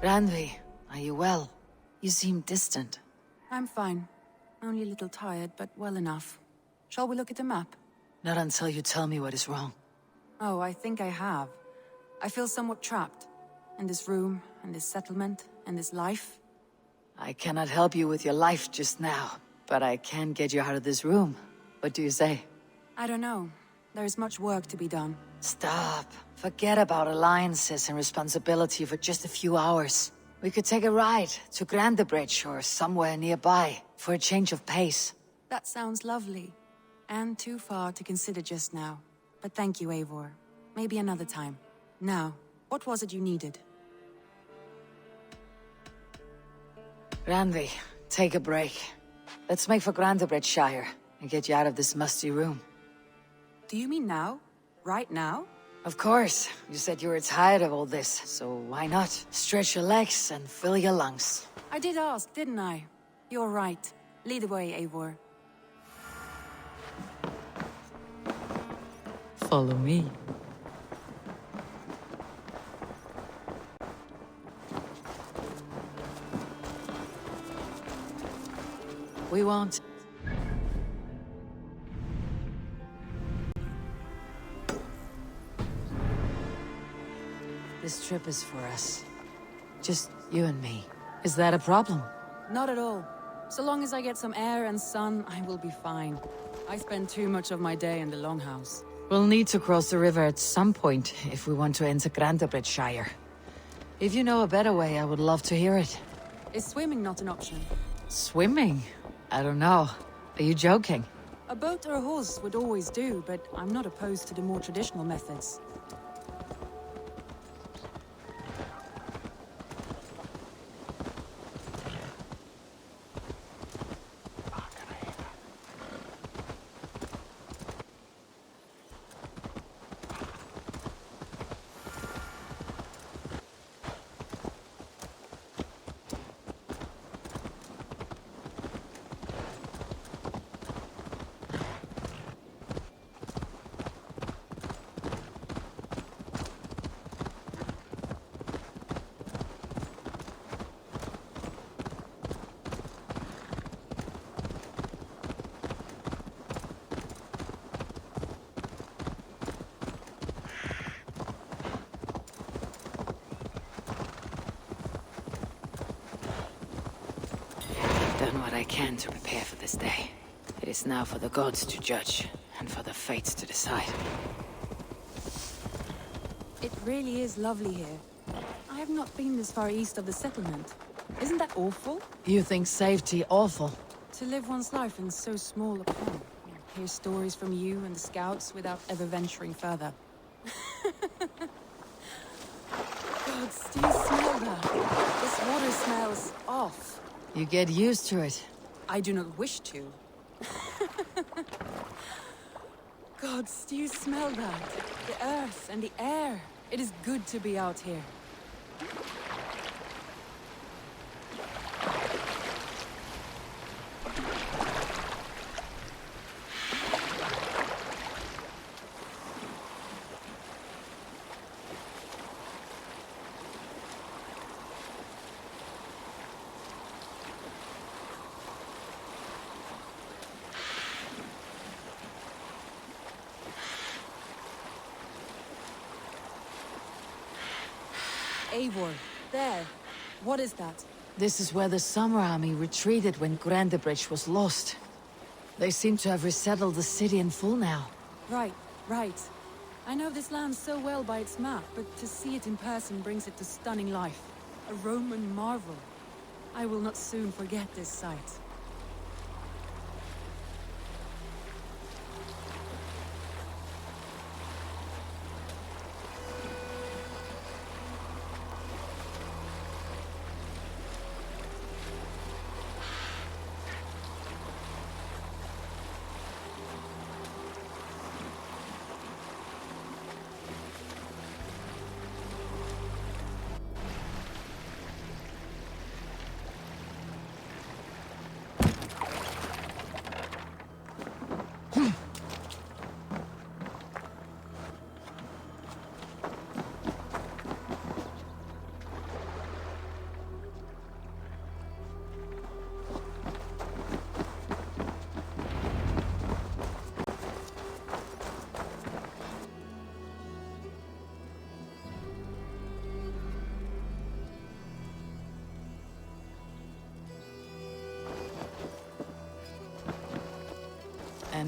Randvi, are you well? You seem distant. I'm fine. Only a little tired, but well enough. Shall we look at the map? Not until you tell me what is wrong. Oh, I think I have. I feel somewhat trapped. In this room, in this settlement, in this life. I cannot help you with your life just now, but I can get you out of this room. What do you say? I don't know. There is much work to be done. Stop. Forget about alliances and responsibility for just a few hours. We could take a ride to Grandebridge or somewhere nearby for a change of pace. That sounds lovely. And too far to consider just now. But thank you, Eivor. Maybe another time. Now, what was it you needed? Randvi, take a break. Let's make for Grandebridgeshire and get you out of this musty room. Do you mean now? Right now? Of course. You said you were tired of all this, so why not? Stretch your legs and fill your lungs. I did ask, didn't I? You're right. Lead the way, Eivor. Follow me. We won't. This trip is for us. Just you and me. Is that a problem? Not at all. So long as I get some air and sun, I will be fine. I spend too much of my day in the Longhouse. We'll need to cross the river at some point if we want to enter Grandebridgeshire. If you know a better way, I would love to hear it. Is swimming not an option? Swimming? I don't know. Are you joking? A boat or a horse would always do, but I'm not opposed to the more traditional methods. Done what I can to prepare for this day. It is now for the gods to judge, and for the fates to decide. It really is lovely here. I have not been this far east of the settlement. Isn't that awful? You think safety awful? To live one's life in so small a pond. Hear stories from you and the scouts without ever venturing further. Gods, do you smell that? This water smells off. You get used to it. I do not wish to. Gods, do you smell that? The earth and the air. It is good to be out here. Eivor, there. What is that? This is where the Summer Army retreated when Grandebridge was lost. They seem to have resettled the city in full now. Right, right. I know this land so well by its map, but to see it in person brings it to stunning life. A Roman marvel. I will not soon forget this sight.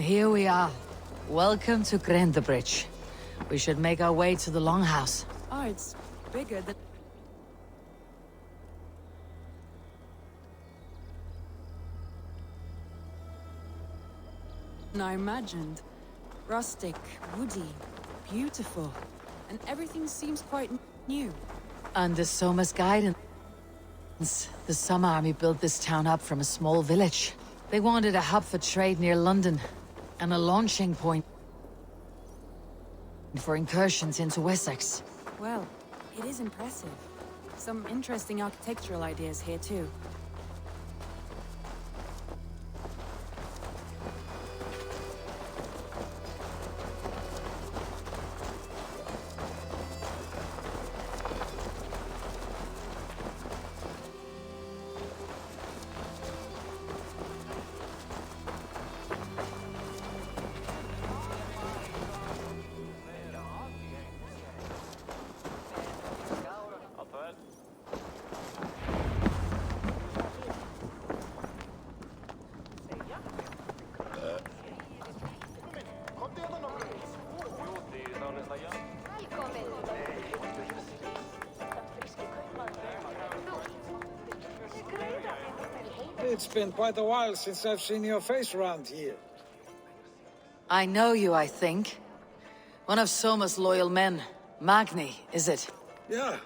here we are. Welcome to Grandebridge. We should make our way to the Longhouse. Oh, it's bigger than I imagined. Rustic, woody, beautiful. And everything seems quite new. Under Soma's guidance, the Summer Army built this town up from a small village. They wanted a hub for trade near London, and a launching point for incursions into Wessex. Well, it is impressive. Some interesting architectural ideas here too. It's been quite a while since I've seen your face around here. I know you, I think. One of Soma's loyal men. Magni, is it? Yeah,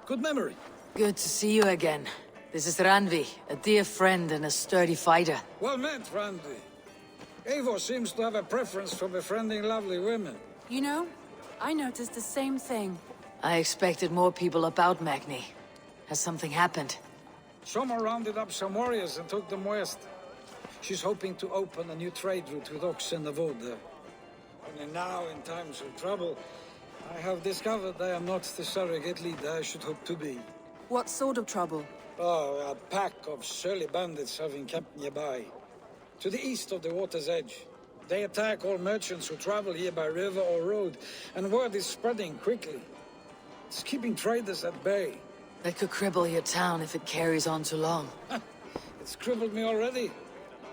good memory. Good to see you again. This is Ranvi, a dear friend and a sturdy fighter. Well met, Randy. Eivor seems to have a preference for befriending lovely women. You know, I noticed the same thing. I expected more people about Magni. Has something happened? Soma rounded up some warriors and took them west. She's hoping to open a new trade route with Oxen of Oda. Only now, in times of trouble, I have discovered I am not the surrogate leader I should hope to be. What sort of trouble? Oh, a pack of surly bandits have encamped nearby. To the east of the water's edge. They attack all merchants who travel here by river or road, and word is spreading quickly. It's keeping traders at bay. That could cripple your town if it carries on too long. It's crippled me already.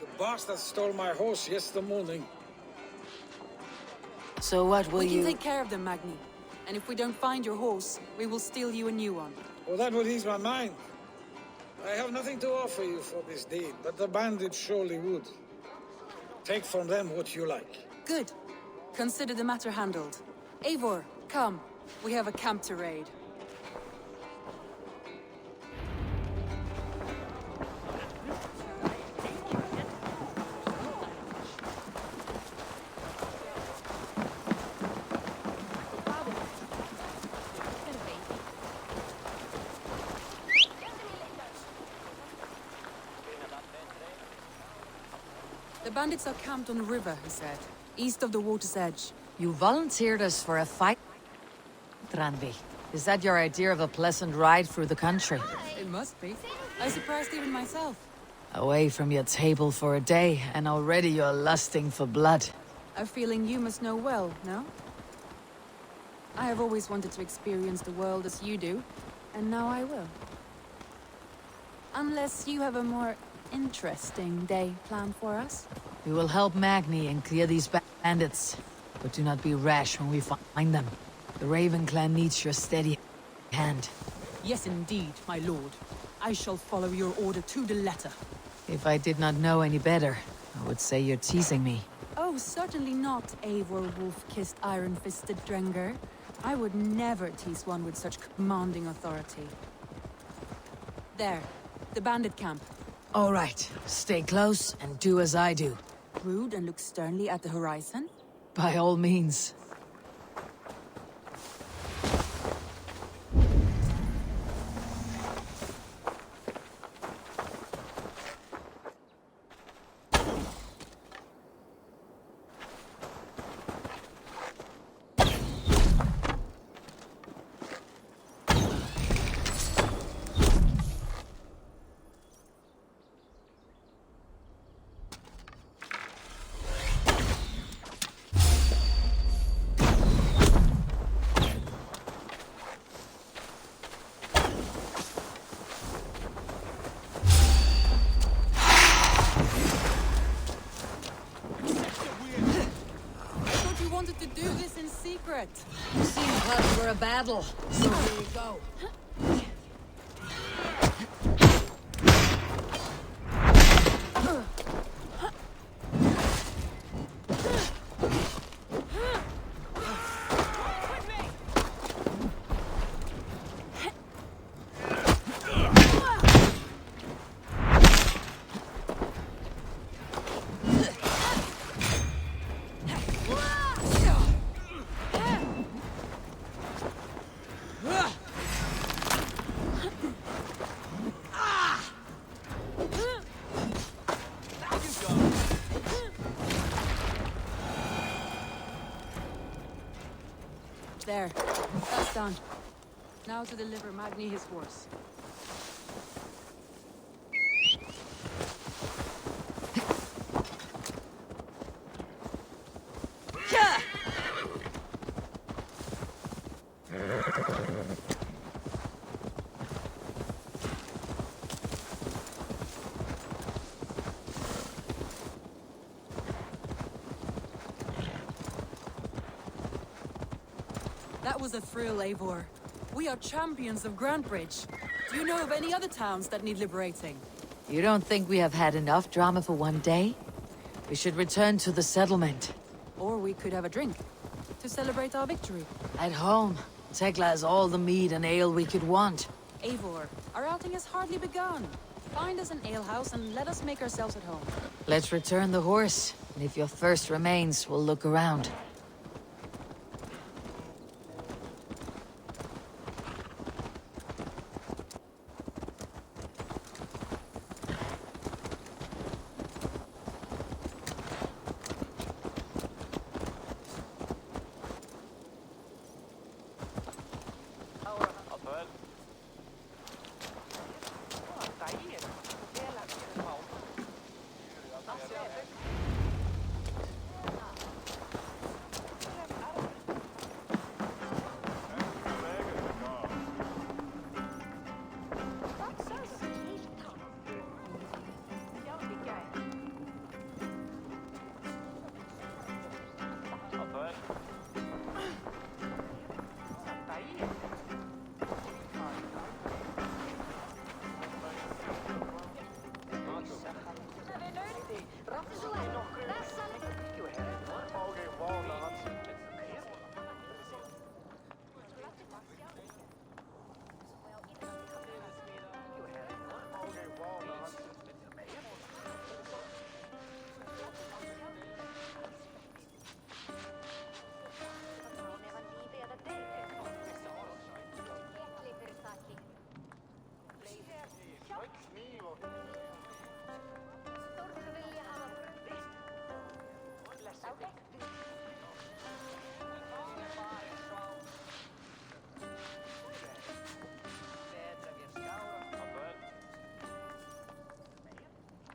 The bastard stole my horse yesterday morning. So what will We you... can take care of them, Magni. And if we don't find your horse, we will steal you a new one. Well, that would ease my mind. I have nothing to offer you for this deed, but the bandits surely would. Take from them what you like. Good. Consider the matter handled. Eivor, come. We have a camp to raid. The bandits are camped on the river, he said. East of the water's edge. You volunteered us for a fight, Ranvi. Is that your idea of a pleasant ride through the country? It must be. I surprised even myself. Away from your table for a day, and already you're lusting for blood. A feeling you must know well, no? I have always wanted to experience the world as you do, and now I will. Unless you have a more interesting day planned for us? We will help Magni and clear these bandits. But do not be rash when we find them. The Raven clan needs your steady hand. Yes, indeed, my lord. I shall follow your order to the letter. If I did not know any better, I would say you're teasing me. Oh, certainly not, Eivor wolf-kissed iron-fisted Drenger. I would never tease one with such commanding authority. There, the bandit camp. All right, stay close and do as I do. Rude and look sternly at the horizon? By all means. You seem cut for a battle, so here we go. There. That's done. Now to deliver Magni his horse. That was a thrill, Eivor. We are champions of Grantebridge. Do you know of any other towns that need liberating? You don't think we have had enough drama for one day? We should return to the settlement. Or we could have a drink to celebrate our victory. At home, Tekla has all the mead and ale we could want. Eivor, our outing has hardly begun. Find us an alehouse and let us make ourselves at home. Let's return the horse, and if your thirst remains, we'll look around.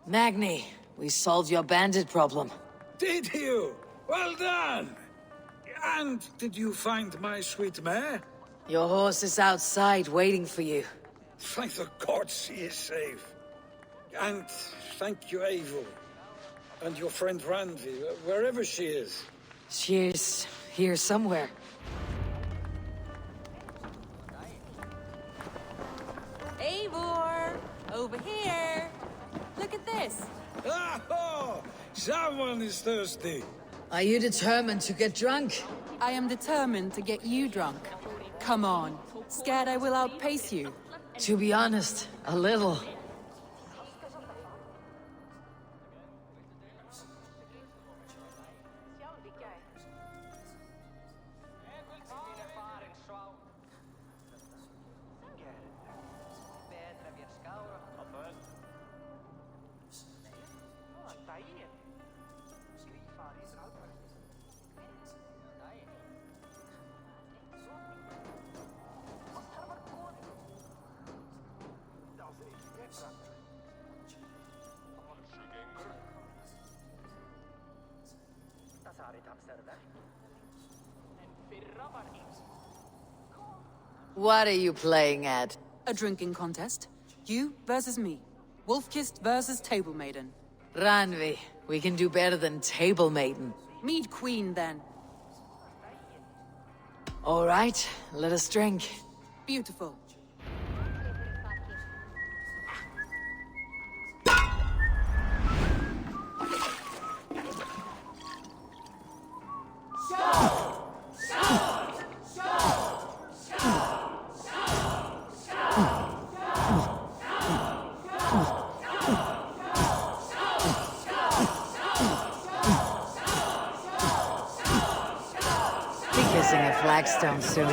Magni, we solved your bandit problem. Did you? Well done! And did you find my sweet mare? Your horse is outside waiting for you. Thank the gods he is safe. And thank you, Eivor. And your friend Randvi, wherever she is. She's here somewhere. Eivor! Over here! Look at this! Oh, someone is thirsty. Are you determined to get drunk? I am determined to get you drunk. Come on. Scared I will outpace you? To be honest, a little. What are you playing at? A drinking contest. You versus me. Wolf-kissed versus Table Maiden. Ranvi, we can do better than Table Maiden. Mead Queen, then. All right, let us drink. Beautiful. Be kissing a flagstone soon.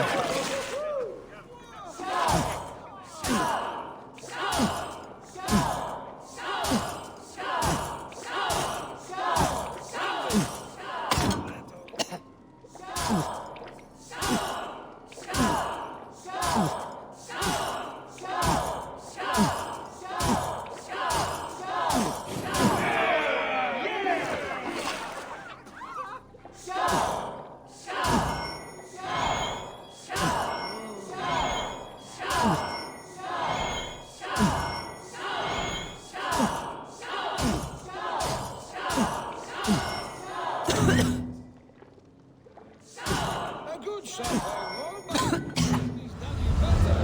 A good shot, Ivor, but he's done you better.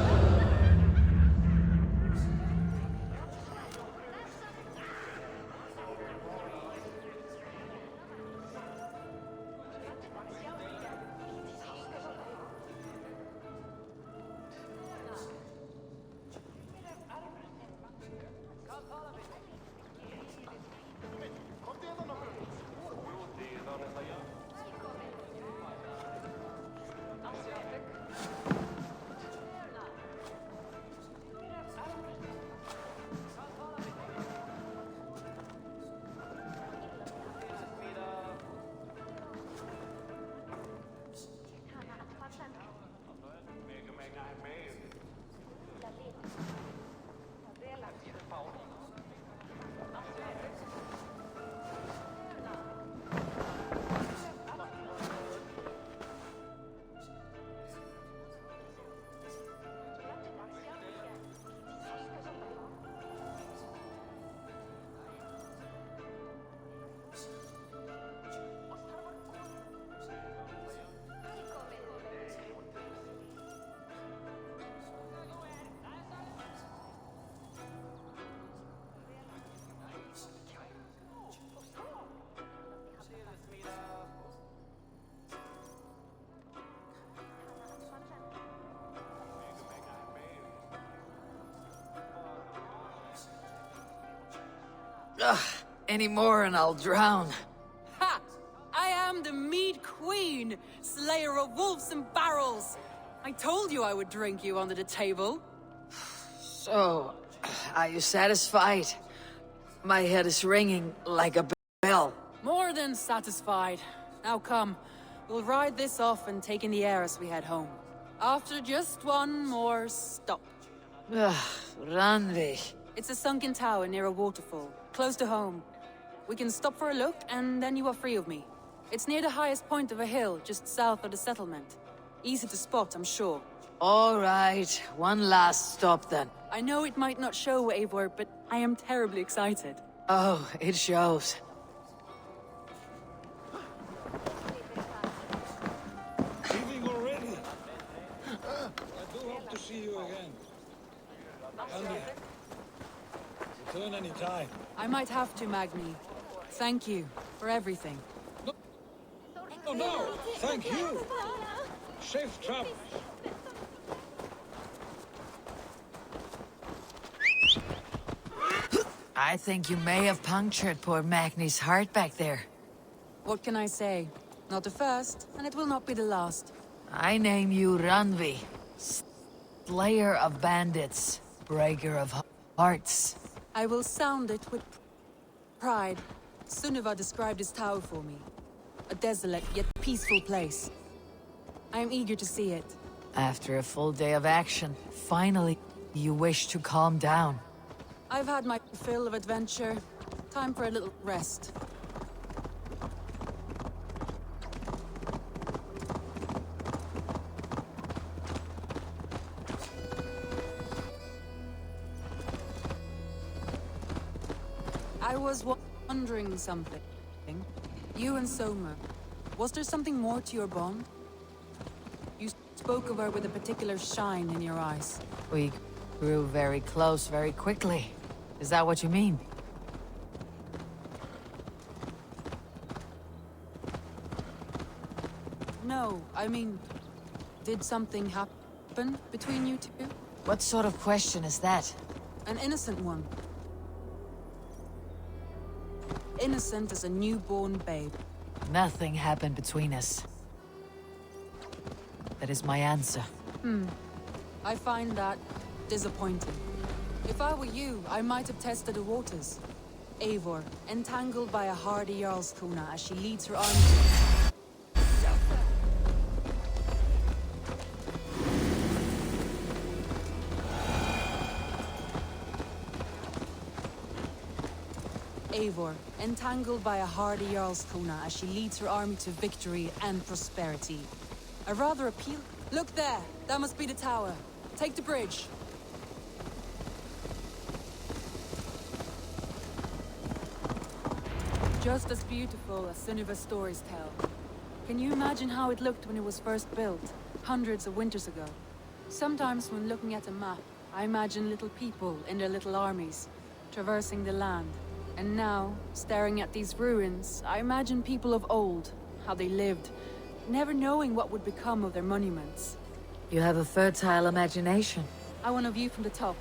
Ugh, any more and I'll drown. Ha! I am the Mead Queen, slayer of wolves and barrels. I told you I would drink you under the table. So, are you satisfied? My head is ringing like a bell. More than satisfied. Now come, we'll ride this off and take in the air as we head home. After just one more stop. Ugh, Randvi. It's a sunken tower near a waterfall, close to home. We can stop for a look, and then you are free of me. It's near the highest point of a hill, just south of the settlement. Easy to spot, I'm sure. All right, one last stop then. I know it might not show, Eivor, but I am terribly excited. Oh, it shows. Leaving already? I do hope to see you again. Andy, return any time. I might have to, Magni. Thank you for everything. Oh no, thank you. Safe travels. I think you may have punctured poor Magni's heart back there. What can I say? Not the first, and it will not be the last. I name you Randvi, slayer of bandits, breaker of hearts. I will sound it with pride. Sunniva described this tower for me. A desolate yet peaceful place. I am eager to see it. After a full day of action, finally, you wish to calm down. I've had my fill of adventure. Time for a little rest. I was wondering something. You and Soma, was there something more to your bond? You spoke of her with a particular shine in your eyes. We grew very close very quickly. Is that what you mean? No, I mean, did something happen between you two? What sort of question is that? An innocent one. Innocent as a newborn babe. Nothing happened between us. That is my answer. I find that disappointing. If I were you, I might have tested the waters. Eivor, entangled by a hardy Jarlskona as she leads her army. Eivor, entangled by a hardy Jarlskona as she leads her army to victory and prosperity. I rather appeal. Look there! That must be the tower. Take the bridge. Just as beautiful as Sunniva's stories tell. Can you imagine how it looked when it was first built, hundreds of winters ago? Sometimes when looking at a map, I imagine little people in their little armies, traversing the land. And now, staring at these ruins, I imagine people of old, how they lived, never knowing what would become of their monuments. You have a fertile imagination. I want a view from the top.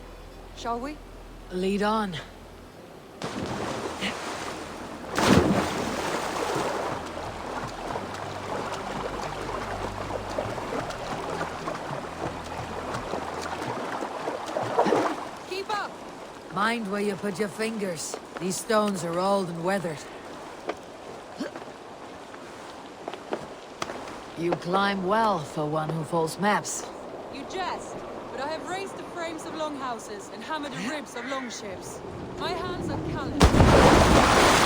Shall we? Lead on. Keep up! Mind where you put your fingers. These stones are old and weathered. You climb well for one who folds maps. You jest, but I have raised the frames of longhouses and hammered the ribs of longships. My hands are callous.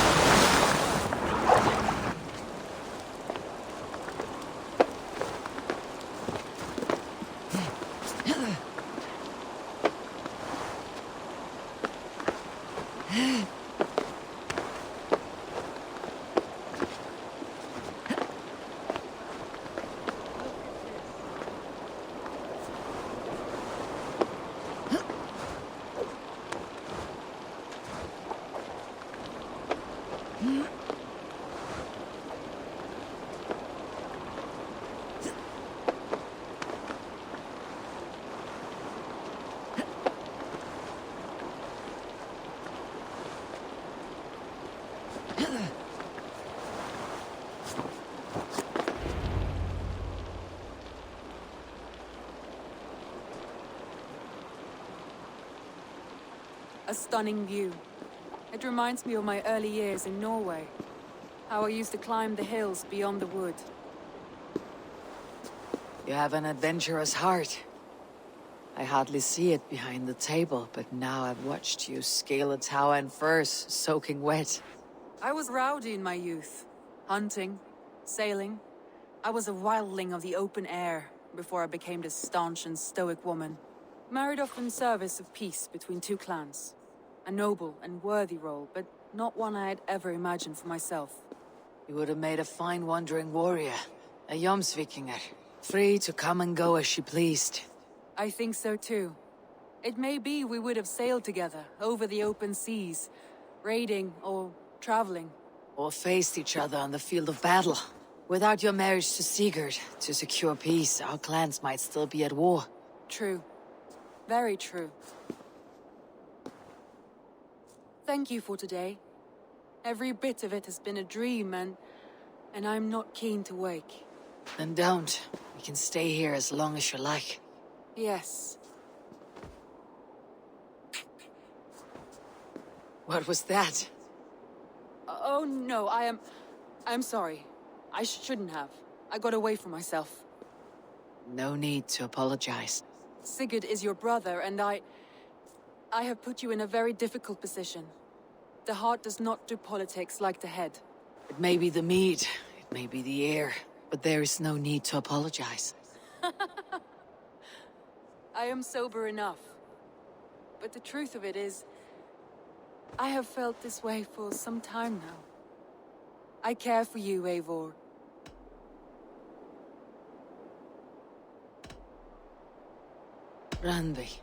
A stunning view. It reminds me of my early years in Norway. How I used to climb the hills beyond the wood. You have an adventurous heart. I hardly see it behind the table, but now I've watched you scale a tower in furs, soaking wet. I was rowdy in my youth. Hunting, sailing. I was a wildling of the open air before I became this staunch and stoic woman. Married off in service of peace between two clans. A noble and worthy role, but not one I had ever imagined for myself. You would have made a fine wandering warrior, a Jomsvikinger, free to come and go as she pleased. I think so too. It may be we would have sailed together over the open seas, raiding or traveling. Or faced each other on the field of battle. Without your marriage to Sigurd, to secure peace, our clans might still be at war. True. Very true. Thank you for today. Every bit of it has been a dream, and I'm not keen to wake. Then don't. We can stay here as long as you like. Yes. What was that? Oh no, I'm sorry. I shouldn't have. I got away from myself. No need to apologize. Sigurd is your brother, and I have put you in a very difficult position. The heart does not do politics like the head. It may be the mead, it may be the air, but there is no need to apologize. I am sober enough. But the truth of it is, I have felt this way for some time now. I care for you, Eivor. Ranvi,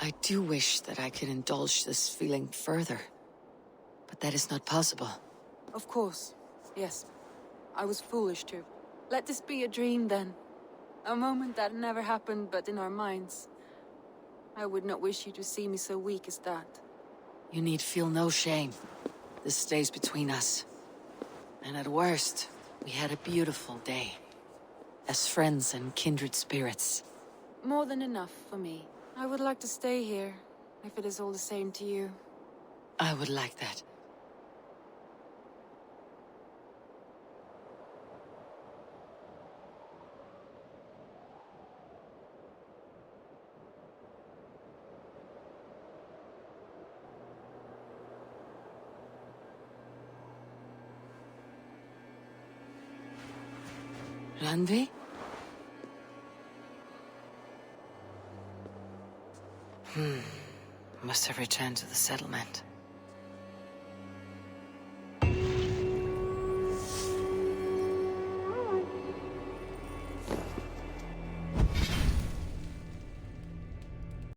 I do wish that I could indulge this feeling further. But that is not possible. Of course. Yes. I was foolish too. Let this be a dream then. A moment that never happened but in our minds. I would not wish you to see me so weak as that. You need feel no shame. This stays between us. And at worst, we had a beautiful day. As friends and kindred spirits. More than enough for me. I would like to stay here, if it is all the same to you. I would like that. Ranvi? Must have returned to the settlement.